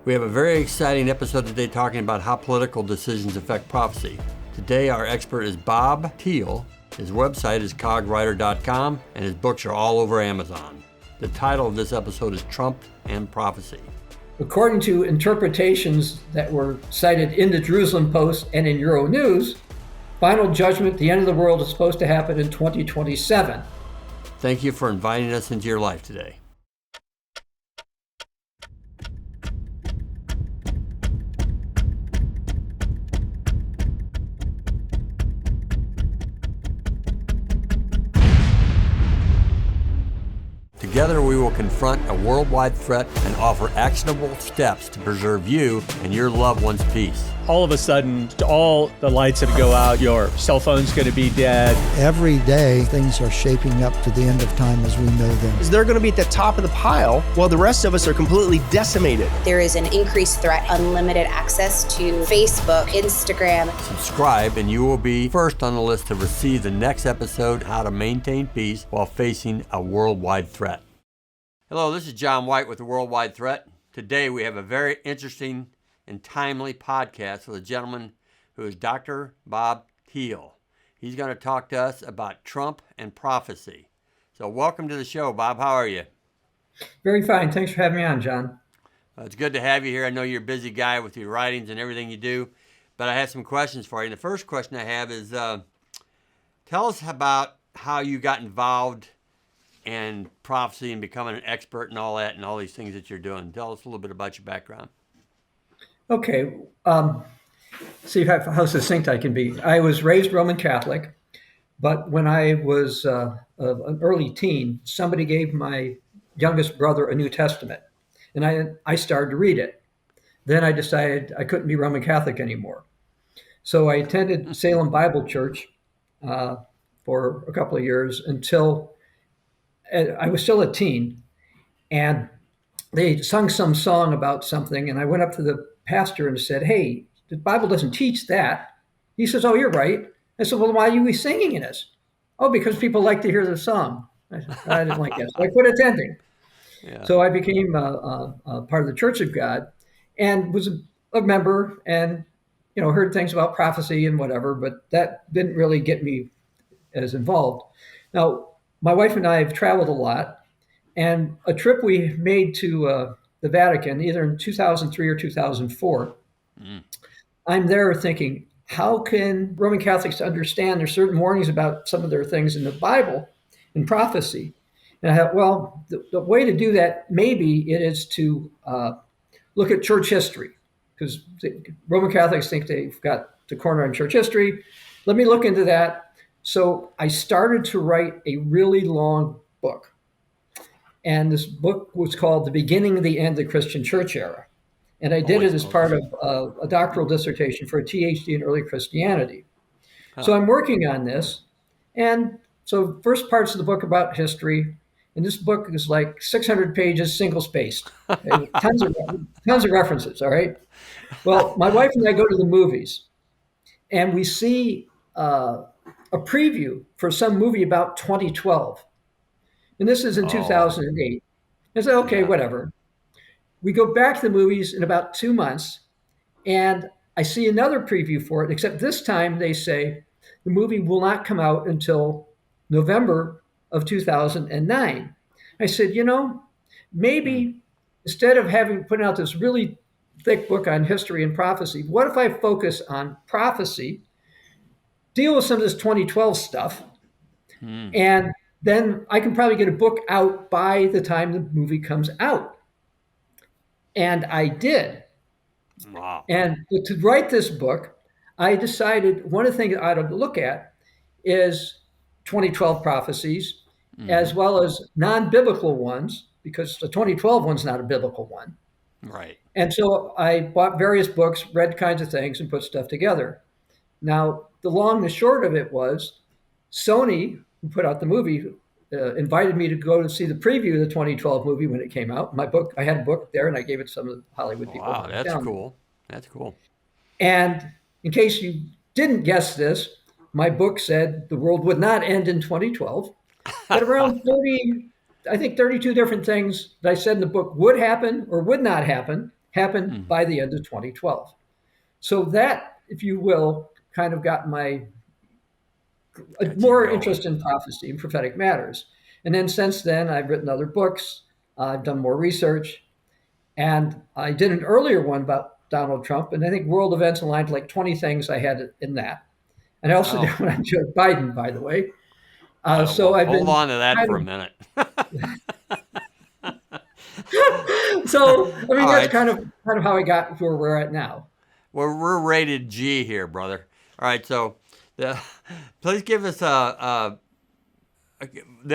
We have a very exciting episode today talking about how political decisions affect prophecy. Today our expert is Bob Thiel. His website is cogwriter.com and his books are all over Amazon. The title of this episode is Trump and Prophecy. According to interpretations that were cited in the Jerusalem Post and in Euronews, final judgment, the end of the world, is supposed to happen in 2027. Thank you for inviting us into your life today. Together we will confront a worldwide threat and offer actionable steps to preserve you and your loved one's peace. All of a sudden, all the lights are going to go out, your cell phone's going to be dead. Every day, things are shaping up to the end of time as we know them. They're going to be at the top of the pile while the rest of us are completely decimated. There is an increased threat, unlimited access to Facebook, Instagram. Subscribe and you will be first on the list to receive the next episode, How to Maintain Peace While Facing a Worldwide Threat. Hello, this is John White with the Worldwide Threat. Today we have a very interesting and timely podcast with a gentleman who is Dr. Bob Thiel. He's going to talk to us about Trump and prophecy. So welcome to the show, Bob. How are you? Very fine. Thanks for having me on, John. It's good to have you here. I know you're a busy guy with your writings and everything you do, but I have some questions for you. And the first question I have is, tell us about how you got involved in prophecy and becoming an expert and all that and all these things that you're doing. Tell us a little bit about your background. Okay. See how succinct I can be. I was raised Roman Catholic, but when I was an early teen, somebody gave my youngest brother a New Testament, and I started to read it. Then I decided I couldn't be Roman Catholic anymore. So I attended Salem Bible Church for a couple of years until I was still a teen, and they sung some song about something, and I went up to the pastor and said, "Hey, the Bible doesn't teach that." He says, "Oh, you're right." I said, "Well, why are you singing this?" "Oh, because people like to hear the song." I didn't like that, so I quit attending. Yeah. So I became a part of the Church of God, and was a member, and heard things about prophecy and whatever, but that didn't really get me as involved. Now, my wife and I have traveled a lot, and a trip we made to the Vatican, either in 2003 or 2004, I'm there thinking, how can Roman Catholics understand there's certain warnings about some of their things in the Bible, in prophecy? And I thought, well, the way to do that, maybe it is to look at church history, because Roman Catholics think they've got the corner on church history. Let me look into that. So I started to write a really long book. And this book was called The Beginning of the End of the Christian Church Era. And I did it as part of a doctoral dissertation for a PhD in early Christianity. So I'm working on this. And so first part's of the book about history. And this book is like 600 pages, single-spaced. Okay? tons of references, all right? Well, my wife and I go to the movies. And we see a preview for some movie about 2012. And this is in 2008. I said, okay, whatever. We go back to the movies in about 2 months, and I see another preview for it, except this time they say the movie will not come out until November of 2009. I said, maybe instead of putting out this really thick book on history and prophecy, what if I focus on prophecy, deal with some of this 2012 stuff, and then I can probably get a book out by the time the movie comes out. And I did. Wow. And to write this book, I decided one of the things I ought to look at is 2012 prophecies, as well as non-biblical ones, because the 2012 one's not a biblical one. Right. And so I bought various books, read kinds of things, and put stuff together. Now, the long and the short of it was Sony, who put out the movie, invited me to go to see the preview of the 2012 movie when it came out. My book, I had a book there, and I gave it to some of the Hollywood people. Wow, that's cool. That's cool. And in case you didn't guess this, my book said the world would not end in 2012. But around 32 different things that I said in the book would happen or would not happen happened by the end of 2012. So that, if you will, kind of got my more interest in prophecy and prophetic matters. And then since then, I've written other books, I've done more research, and I did an earlier one about Donald Trump, and I think world events aligned like 20 things I had in that. And I also did one on Joe Biden, by the way. So well, I've been hold on to that for a minute. So I mean, All that's right. kind of how I got where we're at now. Well, we're rated G here, brother. All right, so please give us the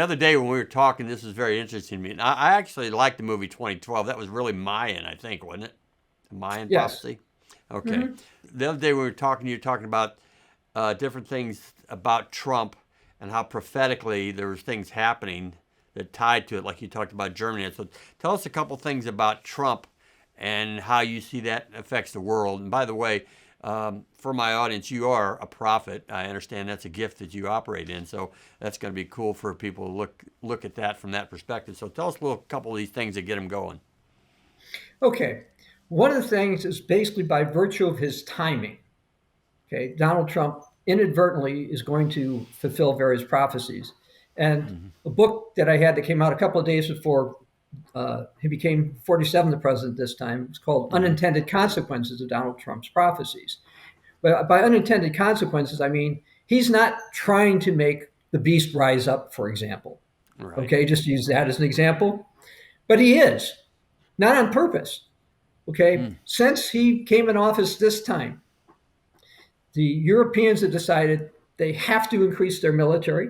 other day when we were talking, this was very interesting to me. I actually liked the movie 2012. That was really Mayan, I think, wasn't it? Mayan prophecy? Okay. Mm-hmm. The other day when we were talking, you were talking about different things about Trump and how prophetically there was things happening that tied to it, like you talked about Germany. So tell us a couple things about Trump and how you see that affects the world. And by the way, for my audience, you are a prophet. I understand that's a gift that you operate in, so that's going to be cool for people to look at that from that perspective. So tell us a couple of these things that get them going. Okay. One of the things is basically by virtue of his timing. Okay, Donald Trump inadvertently is going to fulfill various prophecies. And a book that I had that came out a couple of days before he became 47 the president this time, it's called Unintended Consequences of Donald Trump's Prophecies. But by unintended consequences, I mean he's not trying to make the beast rise up, for example. Right. Okay, just use that as an example. But he is, not on purpose. Okay, since he came in office this time, the Europeans have decided they have to increase their military.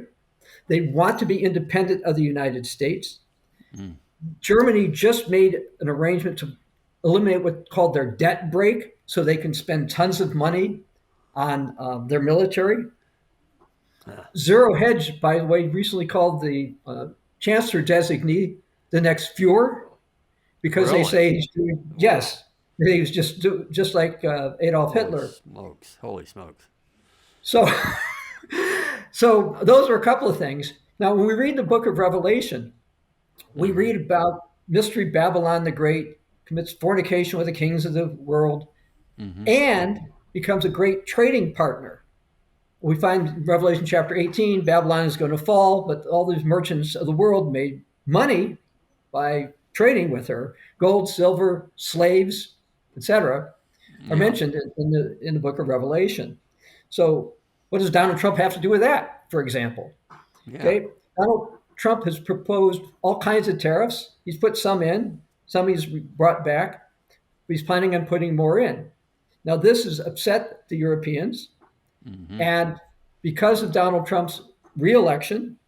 They want to be independent of the United States. Germany just made an arrangement to eliminate what's called their debt break so they can spend tons of money on their military. Zero Hedge, by the way, recently called the chancellor designee the next Fuhrer because they say he's doing, yes, he was just like Adolf Hitler. Holy smokes. So those are a couple of things. Now, when we read the book of Revelation, we read about Mystery Babylon the Great commits fornication with the kings of the world and becomes a great trading partner. We find in Revelation chapter 18, Babylon is going to fall, but all these merchants of the world made money by trading with her. Gold, silver, slaves, etc., are mentioned in the book of Revelation. So what does Donald Trump have to do with that, for example? Yeah. Okay, Donald Trump has proposed all kinds of tariffs. He's put some in, some he's brought back. But he's planning on putting more in. Now, this has upset the Europeans. And because of Donald Trump's reelection,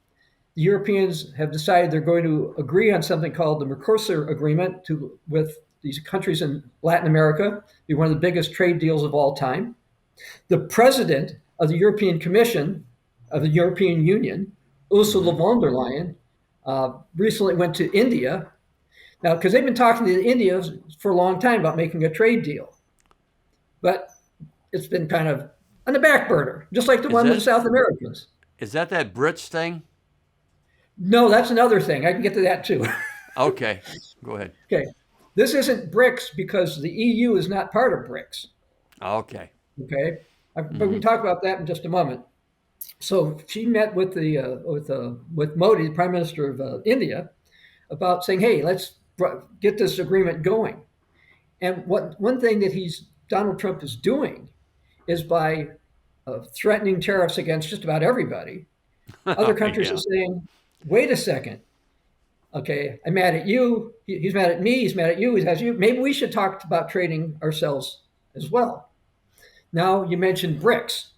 the Europeans have decided they're going to agree on something called the Mercosur Agreement with these countries in Latin America, be one of the biggest trade deals of all time. The president of the European Commission of the European Union, Ursula von der Leyen, recently went to India. Now, because they've been talking to the Indians for a long time about making a trade deal. But it's been kind of on the back burner, just like the one with the South Americans. Is that Brits thing? No, that's another thing. I can get to that too. Okay, go ahead. Okay. This isn't BRICS because the EU is not part of BRICS. Okay. Okay. But we can talk about that in just a moment. So she met with with Modi, the Prime Minister of India, about saying, "Hey, let's get this agreement going." And one thing that Donald Trump is doing is by threatening tariffs against just about everybody. Other countries are saying, "Wait a second. Okay, I'm mad at you. He's mad at me. He's mad at you. He's mad at you. Maybe we should talk about trading ourselves as well." Now, you mentioned BRICS.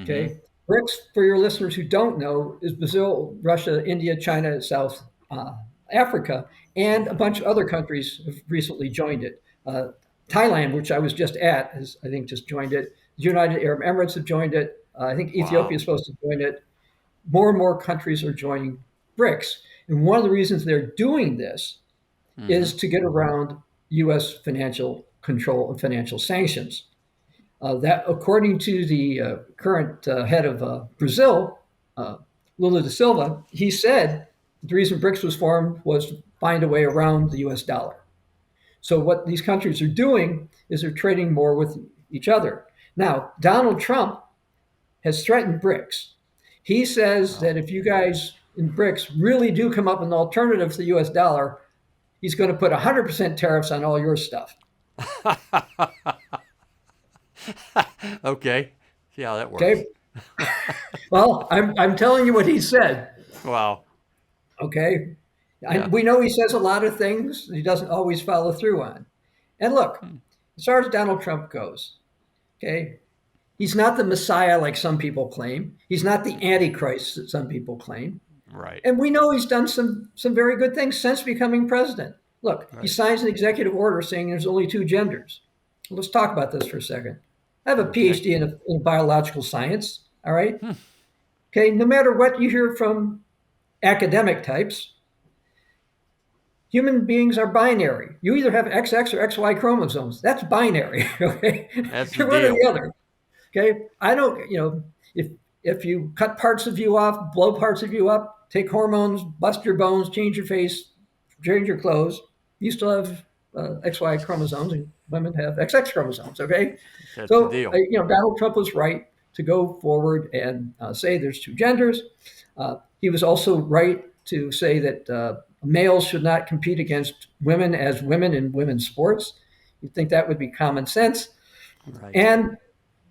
Okay, BRICS, for your listeners who don't know, is Brazil, Russia, India, China, South Africa, and a bunch of other countries have recently joined it. Thailand, which I was just at, has, I think, just joined it. The United Arab Emirates have joined it. I think Ethiopia is supposed to join it. More and more countries are joining BRICS. And one of the reasons they're doing this is to get around U.S. financial control and financial sanctions. That, according to the current head of Brazil, Lula da Silva, he said the reason BRICS was formed was to find a way around the U.S. dollar. So what these countries are doing is they're trading more with each other. Now, Donald Trump has threatened BRICS. He says that if you guys in BRICS really do come up with an alternative to the US dollar, he's going to put 100% tariffs on all your stuff. Okay. See how that works. Okay. Well, I'm telling you what he said. Wow. Okay. Yeah. We know he says a lot of things he doesn't always follow through on. And look, as far as Donald Trump goes, okay, he's not the Messiah like some people claim. He's not the Antichrist that some people claim. Right. And we know he's done some very good things since becoming president. Look, he signs an executive order saying there's only two genders. Let's talk about this for a second. I have a PhD in biological science. All right. Okay. No matter what you hear from academic types, human beings are binary. You either have XX or XY chromosomes. That's binary. Okay. That's You're the one or deal. the other. Okay. I don't, if you cut parts of you off, blow parts of you up, take hormones, bust your bones, change your face, change your clothes, you still have XY chromosomes, and women have XX chromosomes. Okay. That's So, the deal. Donald Trump was right to go forward and say there's two genders. He was also right to say that males should not compete against women as women in women's sports. You'd think that would be common sense. Right. And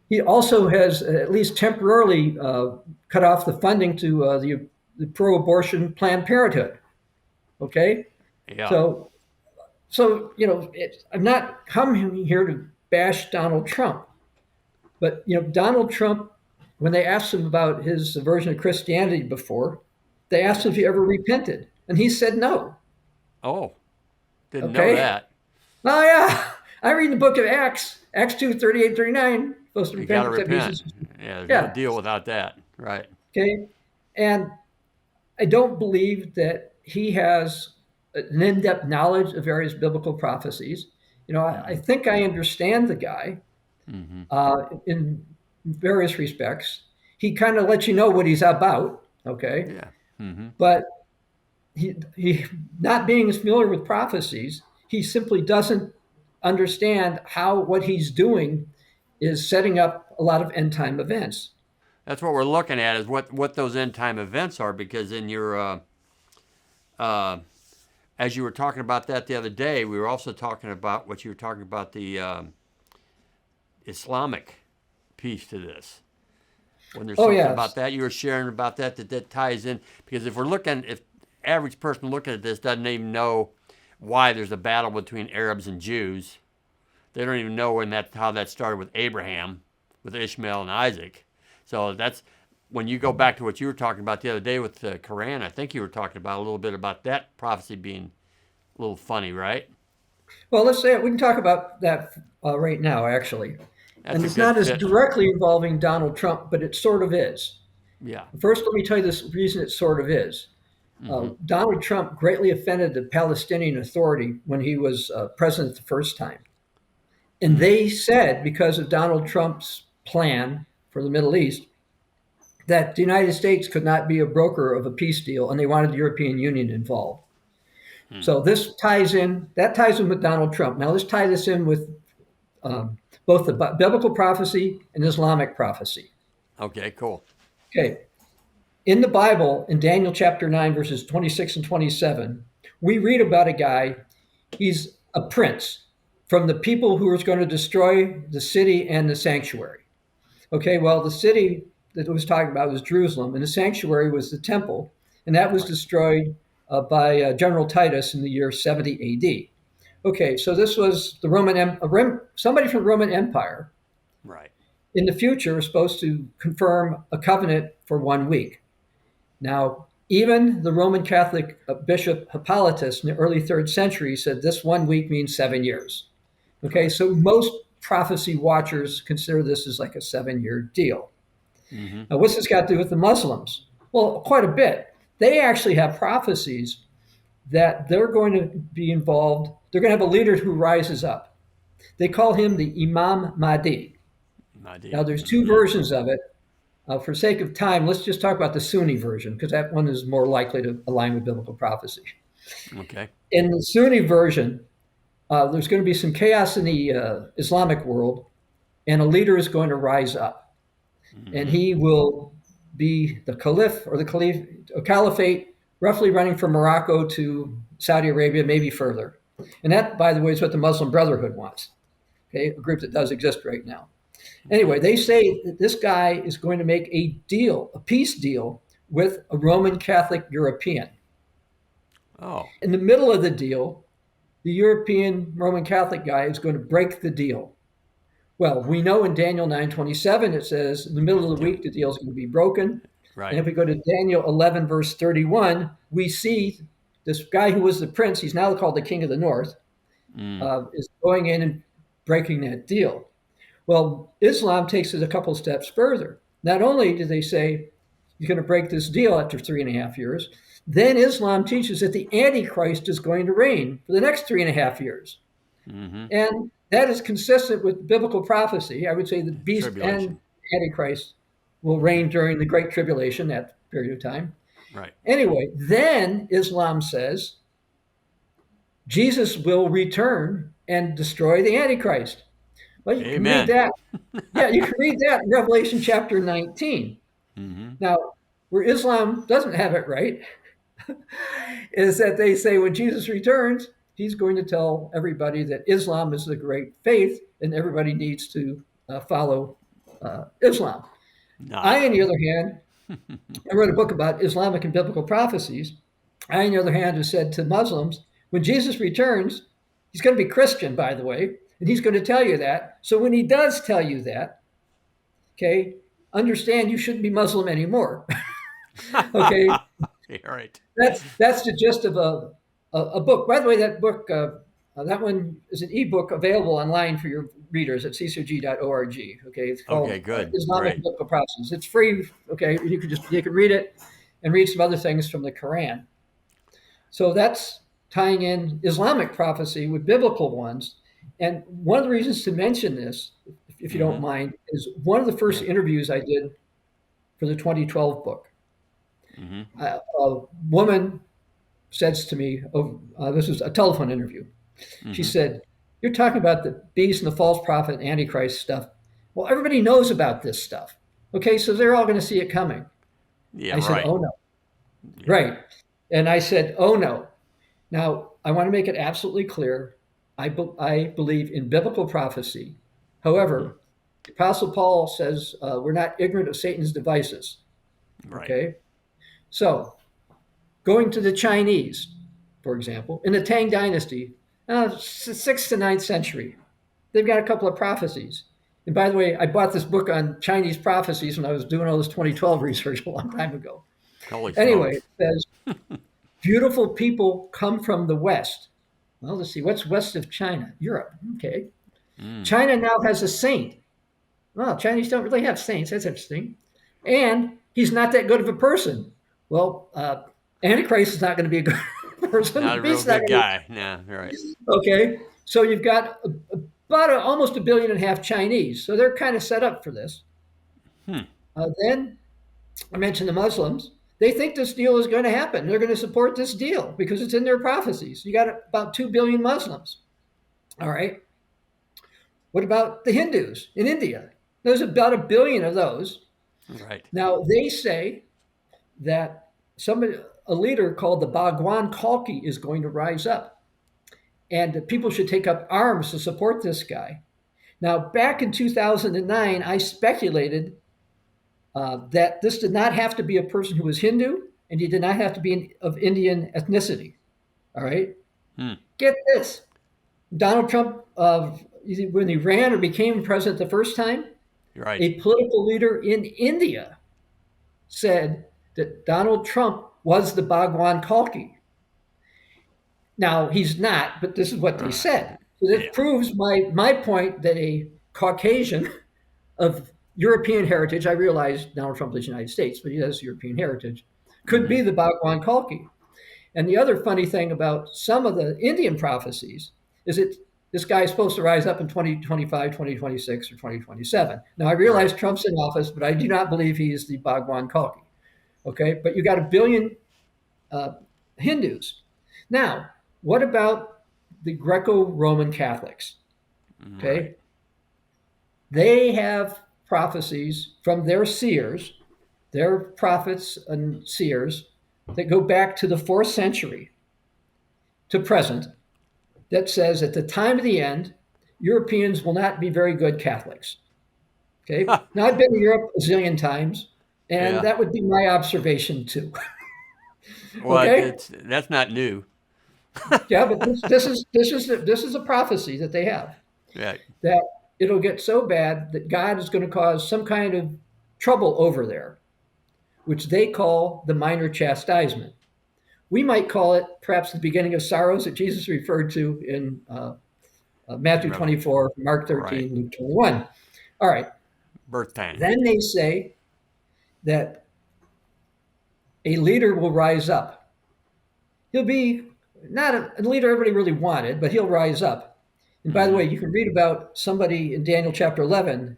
he also has at least temporarily cut off the funding to the pro-abortion Planned Parenthood. Okay. Yeah. So I'm not coming here to bash Donald Trump, but Donald Trump, when they asked him about his version of Christianity before, they asked him if he ever repented, and he said no. Oh, didn't know Okay. that. Oh yeah, I read the book of Acts 2:38, 39. Supposed to You got to repent. repent. Yeah, there's Yeah. no deal without that. Right. Okay, and I don't believe that he has an in-depth knowledge of various biblical prophecies. I think I understand the guy in various respects. He kind of lets you know what he's about, okay? Yeah. Mm-hmm. But he not being as familiar with prophecies, he simply doesn't understand how what he's doing is setting up a lot of end time events. That's what we're looking at is what those end time events are, because in your as you were talking about that the other day, we were also talking about what you were talking about, the Islamic piece to this. When there's something about that, you were sharing about that ties in, because if average person looking at this doesn't even know why there's a battle between Arabs and Jews, they don't even know how that started with Abraham, with Ishmael and Isaac. So that's when you go back to what you were talking about the other day with the Quran. I think you were talking about a little bit about that prophecy being a little funny, right? Well, let's say we can talk about that right now, actually. And it's not as directly involving Donald Trump, but it sort of is. Yeah. First, let me tell you the reason it sort of is. Donald Trump greatly offended the Palestinian Authority when he was president the first time. And they said, because of Donald Trump's plan for the Middle East, that the United States could not be a broker of a peace deal, and they wanted the European Union involved. So this ties in with Donald Trump. Now let's tie this in with both the biblical prophecy and Islamic prophecy. Okay, cool. Okay. In the Bible, in Daniel chapter 9, verses 26 and 27, we read about a guy, he's a prince from the people who was going to destroy the city and the sanctuary. Okay, well, the city that it was talking about was Jerusalem, and the sanctuary was the temple, and that was destroyed by General Titus in the year 70 AD. Okay, so this was the somebody from the Roman Empire. Right. In the future was supposed to confirm a covenant for 1 week. Now, even the Roman Catholic Bishop Hippolytus in the early 3rd century said this 1 week means 7 years. Okay, so most prophecy watchers consider this as like a 7-year deal. Now, what's this got to do with the Muslims? Well, quite a bit. They actually have prophecies that they're going to be involved. They're going to have a leader who rises up. They call him the Imam Mahdi. Now, there's two versions of it. For sake of time, let's just talk about the Sunni version, because that one is more likely to align with biblical prophecy. Okay. In the Sunni version, there's going to be some chaos in the Islamic world, and a leader is going to rise up, and he will be the caliph or caliphate, roughly running from Morocco to Saudi Arabia, maybe further. And that, by the way, is what the Muslim Brotherhood wants. Okay, a group that does exist right now. Anyway, they say that this guy is going to make a deal, a peace deal with a Roman Catholic European. Oh. In the middle of the deal, the European Roman Catholic guy is going to break the deal. Well, we know in Daniel 9:27 it says in the middle of the week the deal is going to be broken. Right. And if we go to Daniel 11 verse 31, we see this guy who was the prince, he's now called the king of the north, is going in and breaking that deal. Well, Islam takes it a couple steps further. Not only do they say he's going to break this deal after 3.5 years, then Islam teaches that the Antichrist is going to reign for the next 3.5 years. And that is consistent with biblical prophecy. I would say the beast and Antichrist will reign during the Great Tribulation, that period of time. Right. Anyway, then Islam says Jesus will return and destroy the Antichrist. Well, you can read that. Yeah, you can read that in Revelation chapter 19. Now, where Islam doesn't have it right is that they say when Jesus returns, he's going to tell everybody that Islam is the great faith and everybody needs to follow Islam. No. I, on the other hand, I wrote a book about Islamic and biblical prophecies. I, on the other hand, have said to Muslims, when Jesus returns, he's going to be Christian, by the way, and he's going to tell you that. So when he does tell you that, okay, understand you shouldn't be Muslim anymore. Okay, Right. that's the gist of a book. By the way, that book, that one is an ebook available online for your readers at ccg.org. Okay, it's called good. Islamic Great. Biblical Prophecies. It's free. Okay, you can read it and read some other things from the Quran. So that's tying in Islamic prophecy with biblical ones. And one of the reasons to mention this, if you don't mind, is one of the first interviews I did for the 2012 book. A woman says to me, this was a telephone interview. She said, "You're talking about the beast and the false prophet and Antichrist stuff. Well, everybody knows about this stuff. Okay, so they're all going to see it coming." Yeah, I said, right. "Oh, no." Yeah. Right. And I said, "Oh, no." Now, I want to make it absolutely clear. I believe in biblical prophecy. However, the Apostle Paul says we're not ignorant of Satan's devices. Right. Okay. So, going to the Chinese, for example, in the Tang Dynasty, 6th to 9th century, they've got a couple of prophecies. And by the way, I bought this book on Chinese prophecies when I was doing all this 2012 research a long time ago. Holy Anyway, smokes. it says, beautiful people come from the West. Well, let's see, what's west of China? Europe. Okay. China now has a saint. Well, Chinese don't really have saints. That's interesting. And he's not that good of a person. Well, Antichrist is not going to be a good person. Not a real good guy. No, right. Okay. So you've got about almost 1.5 billion Chinese. So they're kind of set up for this. Then I mentioned the Muslims. They think this deal is going to happen. They're going to support this deal because it's in their prophecies. You got about 2 billion Muslims. All right. What about the Hindus in India? There's about 1 billion of those. Right. Now, they say that a leader called the Bhagwan Kalki is going to rise up. And people should take up arms to support this guy. Now, back in 2009, I speculated that this did not have to be a person who was Hindu, and he did not have to be of Indian ethnicity. All right? Get this. Donald Trump, when he ran or became president the first time, Right. a political leader in India said that Donald Trump was the Bhagwan Kalki. Now, he's not, but this is what they said. So that proves my point that a Caucasian of European heritage, I realize Donald Trump is the United States, but he has European heritage, could be the Bhagwan Kalki. And the other funny thing about some of the Indian prophecies is that this guy is supposed to rise up in 2025, 2026, or 2027. Now, I realize Trump's in office, but I do not believe he is the Bhagwan Kalki. Okay, but you got 1 billion Hindus. Now, what about the Greco-Roman Catholics. Okay, Right. they have prophecies from their seers, their prophets and seers that go back to the 4th century to present, that says at the time of the end, Europeans will not be very good Catholics. Okay. Now, I've been to Europe a zillion times, and Yeah. that would be my observation too. Well, Okay. that's not new. Yeah, but this is a prophecy that they have, Yeah. that it'll get so bad that God is going to cause some kind of trouble over there, which they call the minor chastisement. We might call it perhaps the beginning of sorrows that Jesus referred to in Matthew Revel- 24, Mark Right. 13, Luke 21. All right. Birth pain. Then they say that a leader will rise up. He'll be not a leader everybody really wanted, but he'll rise up. And by the way, you can read about somebody in Daniel chapter 11,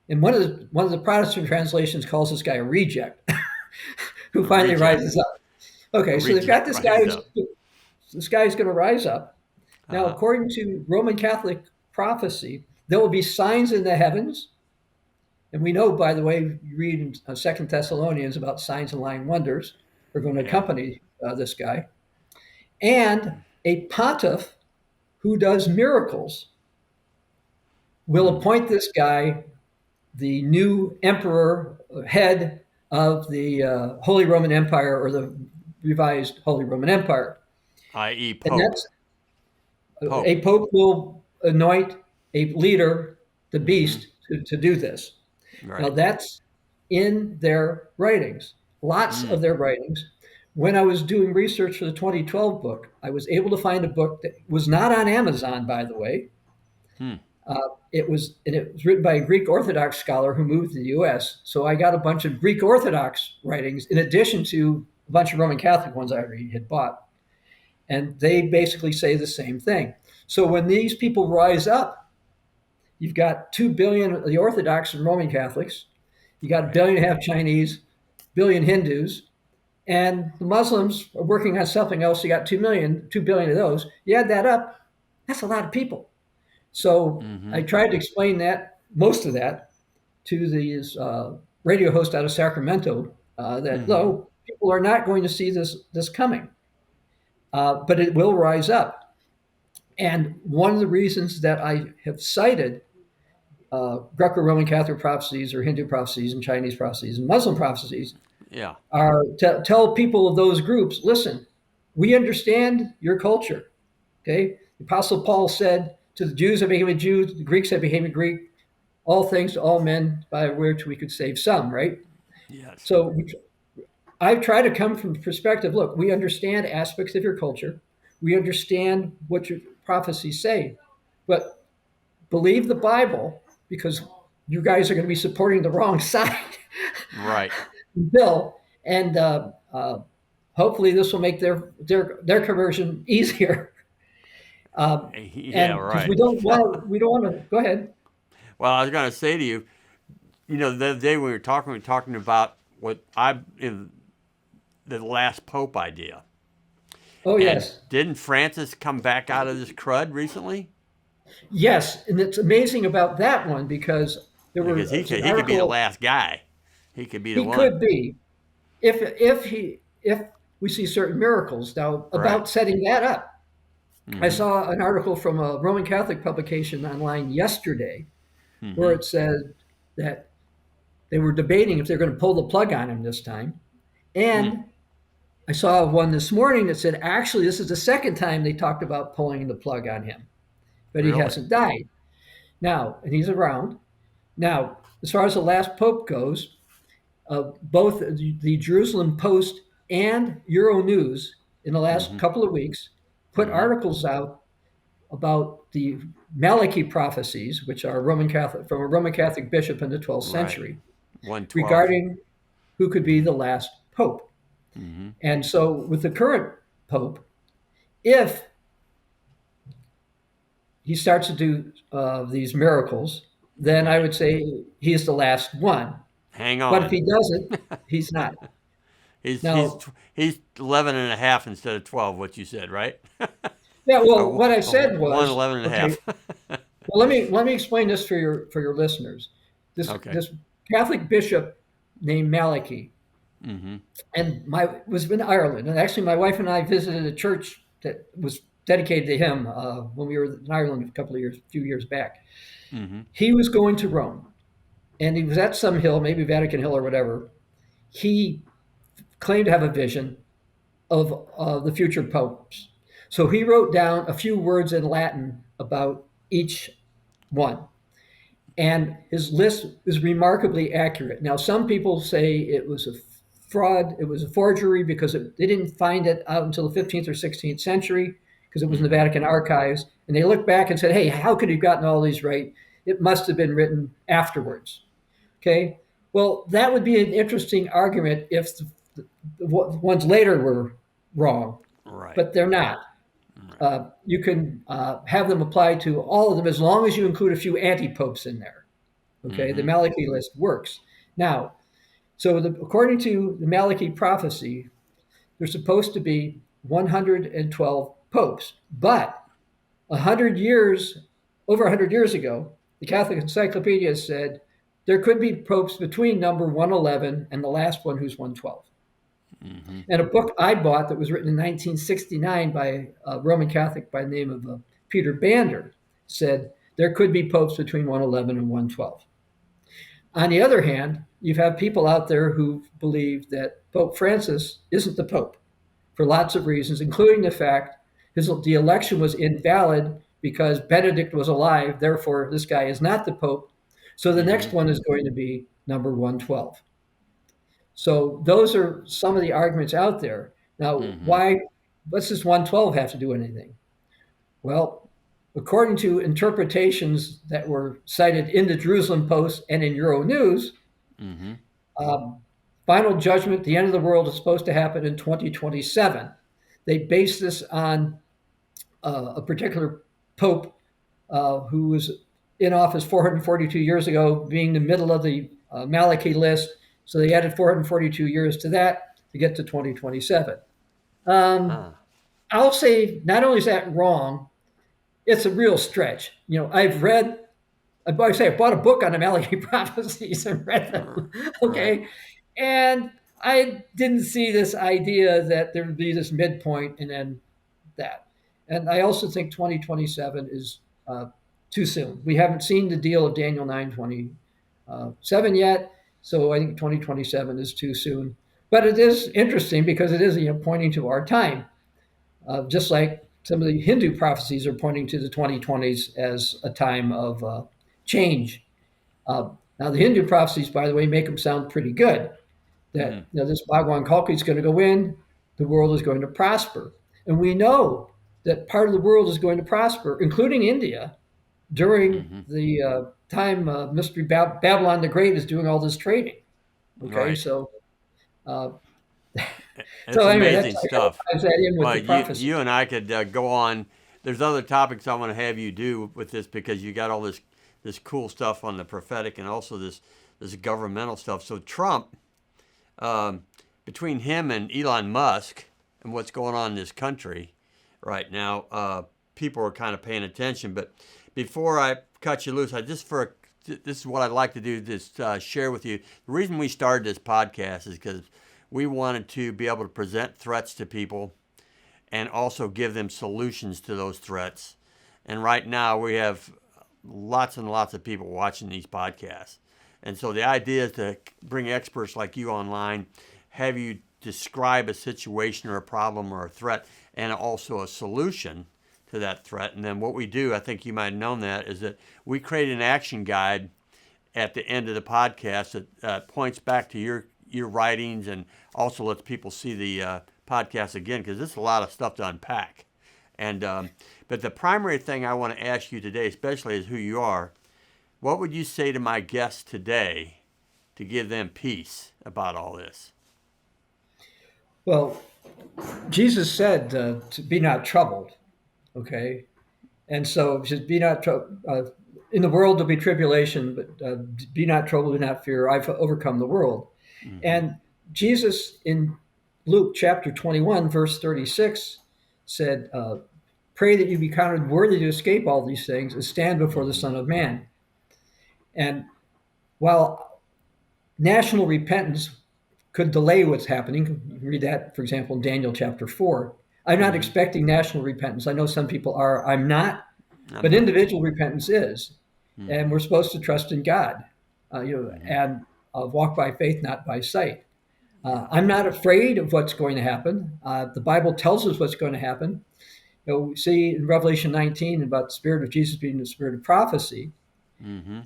and one of the Protestant translations calls this guy a reject, who finally Reject. rises up. Okay, so they've got Reject rises up. this guy's going to rise up. Now, Uh-huh. according to Roman Catholic prophecy, there will be signs in the heavens. And we know, by the way, you read in 2 Thessalonians about signs and lying wonders are going to accompany this guy. And a pontiff who does miracles will appoint this guy the new emperor, head of the Holy Roman Empire, or the revised Holy Roman Empire. I.e. And Pope. that's a pope will anoint a leader, the beast, to do this. Right. Now, that's in their writings, lots of their writings. When I was doing research for the 2012 book, I was able to find a book that was not on Amazon, by the way. It was written by a Greek Orthodox scholar who moved to the U.S. So I got a bunch of Greek Orthodox writings in addition to a bunch of Roman Catholic ones I already had bought. And they basically say the same thing. So when these people rise up, you've got 2 billion of the Orthodox and Roman Catholics. You got 1.5 billion Chinese, billion Hindus, and the Muslims are working on something else. You got 2 billion of those. You add that up, that's a lot of people. So I tried to explain most of that, to these radio host out of Sacramento, that no, people are not going to see this coming, but it will rise up. And one of the reasons that I have cited Greco-Roman Catholic prophecies, or Hindu prophecies, and Chinese prophecies, and Muslim prophecies Yeah. are to tell people of those groups, listen, we understand your culture. Okay, the Apostle Paul said, to the Jews have become Jews, the Greeks have become Greek, all things to all men, by which we could save some, right? Yes. So I try to come from the perspective, look, we understand aspects of your culture. We understand what your prophecies say, but believe the Bible, because you guys are going to be supporting the wrong side. Right. Bill, and hopefully this will make their conversion easier. Yeah. And because Right. we don't want to go ahead. Well, I was going to say to you, the other day we were talking about the last Pope idea. Oh, And yes. didn't Francis come back out of this crud recently? Yes, and it's amazing about that one because there were Because he an could be the article. last guy. He could be the He one. could be, if we see certain miracles. Now, about Right. setting that up, I saw an article from a Roman Catholic publication online yesterday where it said that they were debating if they're going to pull the plug on him this time. And I saw one this morning that said, actually, this is the second time they talked about pulling the plug on him, but he Really? hasn't died. Now, and he's around. Now, as far as the last Pope goes, both the Jerusalem Post and Euronews in the last couple of weeks put articles out about the Malachy prophecies, which are from a Roman Catholic bishop in the 12th century, 112. regarding who could be the last Pope. And so with the current Pope, if he starts to do these miracles, then I would say he is the last one. Hang on. But if he doesn't, he's not. he's now- he's 11 and a half instead of 12, what you said, right? Yeah, well, what I said was, 111 and a okay, half. well, let me explain this for your listeners. This Okay. this Catholic bishop named Malachy, Mm-hmm. and was in Ireland, and actually my wife and I visited a church that was dedicated to him when we were in Ireland a few years back. Mm-hmm. He was going to Rome, and he was at some hill, maybe Vatican Hill or whatever. He claimed to have a vision of the future popes. So he wrote down a few words in Latin about each one. And his list is remarkably accurate. Now, some people say it was a fraud, it was a forgery because they didn't find it out until the 15th or 16th century because it was in the Vatican archives. And they looked back and said, hey, how could he have gotten all these right? It must have been written afterwards. Okay. Well, that would be an interesting argument if the ones later were wrong, Right. but they're not. You can have them apply to all of them as long as you include a few anti-popes in there. Okay, the Malachy list works. Now, according to the Malachy prophecy, there's supposed to be 112 popes, but 100 years, over 100 years ago, the Catholic Encyclopedia said there could be popes between number 111 and the last one who's 112. And a book I bought that was written in 1969 by a Roman Catholic by the name of Peter Bander said there could be popes between 111 and 112. On the other hand, you have people out there who believe that Pope Francis isn't the Pope for lots of reasons, including the fact the election was invalid because Benedict was alive. Therefore, this guy is not the Pope. So the next one is going to be number 112. So those are some of the arguments out there. Now, what's this 112 have to do anything? Well, according to interpretations that were cited in the Jerusalem Post and in Euro News, final judgment, the end of the world, is supposed to happen in 2027. They base this on a particular pope who was in office 442 years ago, being the middle of the Malachy list. So they added 442 years to that to get to 2027. I'll say not only is that wrong, it's a real stretch. I bought a book on the Malachy prophecies and read them. Okay. And I didn't see this idea that there would be this midpoint and then that. And I also think 2027 is too soon. We haven't seen the deal of Daniel 9:27 yet. So I think 2027 is too soon. But it is interesting because it is pointing to our time, just like some of the Hindu prophecies are pointing to the 2020s as a time of change. Now, the Hindu prophecies, by the way, make them sound pretty good. That this Bhagwan Kalki is going to go in, the world is going to prosper. And we know that part of the world is going to prosper, including India, during the time Mystery Babylon the Great is doing all this trading. Okay, Right. so It's so anyway, amazing stuff. ties that in with Well, the prophecy. you and I could go on. There's other topics I want to have you do with this because you got all this cool stuff on the prophetic and also this governmental stuff. So Trump, between him and Elon Musk and what's going on in this country right now, people are kind of paying attention. But before I cut you loose, this is what I'd like to do, just share with you. The reason we started this podcast is because we wanted to be able to present threats to people and also give them solutions to those threats. And right now we have lots and lots of people watching these podcasts. And so the idea is to bring experts like you online, have you describe a situation or a problem or a threat and also a solution to that threat. And then what we do, I think you might have known that, is that we create an action guide at the end of the podcast that points back to your writings and also lets people see the podcast again, because there's a lot of stuff to unpack. And but the primary thing I want to ask you today, especially, is who you are. What would you say to my guests today to give them peace about all this? Well, Jesus said to be not troubled. Okay, and so just be not troubled. In the world there'll be tribulation, but be not troubled, do not fear. I've overcome the world. And Jesus in Luke chapter 21, verse 36 said, pray that you be counted worthy to escape all these things and stand before the Son of Man. And while national repentance could delay what's happening, you can read that, for example, in Daniel chapter 4. I'm not expecting national repentance. I know some people are. I'm not. But individual repentance is. And we're supposed to trust in God, and walk by faith, not by sight. I'm not afraid of what's going to happen. The Bible tells us what's going to happen. We see in Revelation 19 about the Spirit of Jesus being the Spirit of prophecy,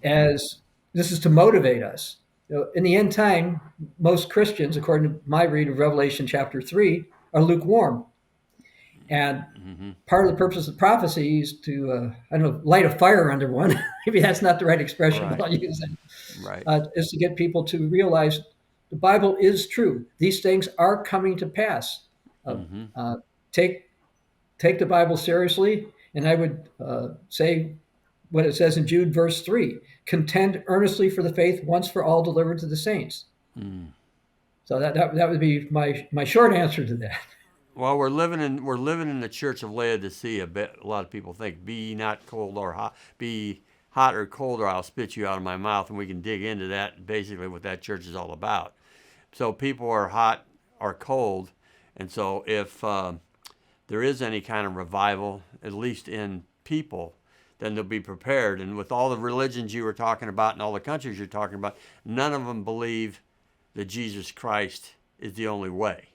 as this is to motivate us. In the end time, most Christians, according to my read of Revelation chapter 3, are lukewarm. And part of the purpose of prophecy is to, light a fire under one. Maybe that's not the right expression, but I'll use it. Right. Is to get people to realize the Bible is true. These things are coming to pass. Take the Bible seriously. And I would say what it says in Jude verse 3, contend earnestly for the faith once for all delivered to the saints. So that would be my short answer to that. Well, we're living in the church of Laodicea. A lot of people think, "Be not cold or hot, be hot or cold, or I'll spit you out of my mouth." And we can dig into that. Basically, what that church is all about. So people are hot or cold, and so if there is any kind of revival, at least in people, then they'll be prepared. And with all the religions you were talking about and all the countries you're talking about, none of them believe that Jesus Christ is the only way.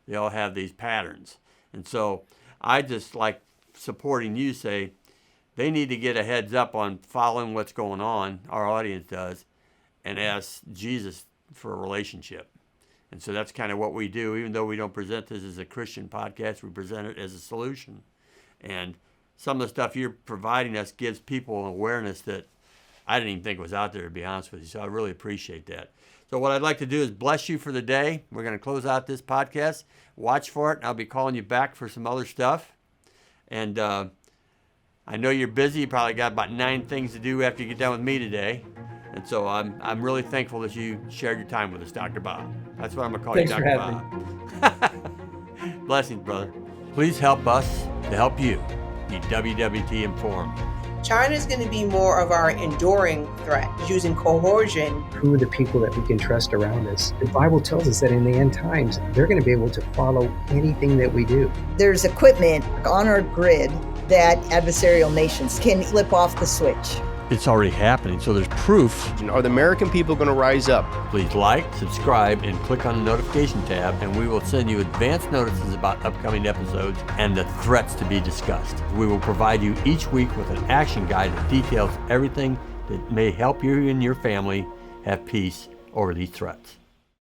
They all have these patterns. And so I just like supporting you, say they need to get a heads up on following what's going on, our audience does, and ask Jesus for a relationship. And so that's kind of what we do. Even though we don't present this as a Christian podcast, we present it as a solution. And some of the stuff you're providing us gives people an awareness that I didn't even think was out there, to be honest with you. So I really appreciate that. So what I'd like to do is bless you for the day. We're going to close out this podcast. Watch for it. And I'll be calling you back for some other stuff. And I know you're busy. You probably got about 9 things to do after you get done with me today. And so I'm really thankful that you shared your time with us, Dr. Bob. That's what I'm going to call Thanks you, for Dr. Bob. Blessings, brother. Please help us to help you be WWT informed. China is going to be more of our enduring threat, using coercion. Who are the people that we can trust around us? The Bible tells us that in the end times, they're going to be able to follow anything that we do. There's equipment on our grid that adversarial nations can flip off the switch. It's already happening, so there's proof. Are the American people going to rise up? Please like, subscribe, and click on the notification tab, and we will send you advance notices about upcoming episodes and the threats to be discussed. We will provide you each week with an action guide that details everything that may help you and your family have peace over these threats.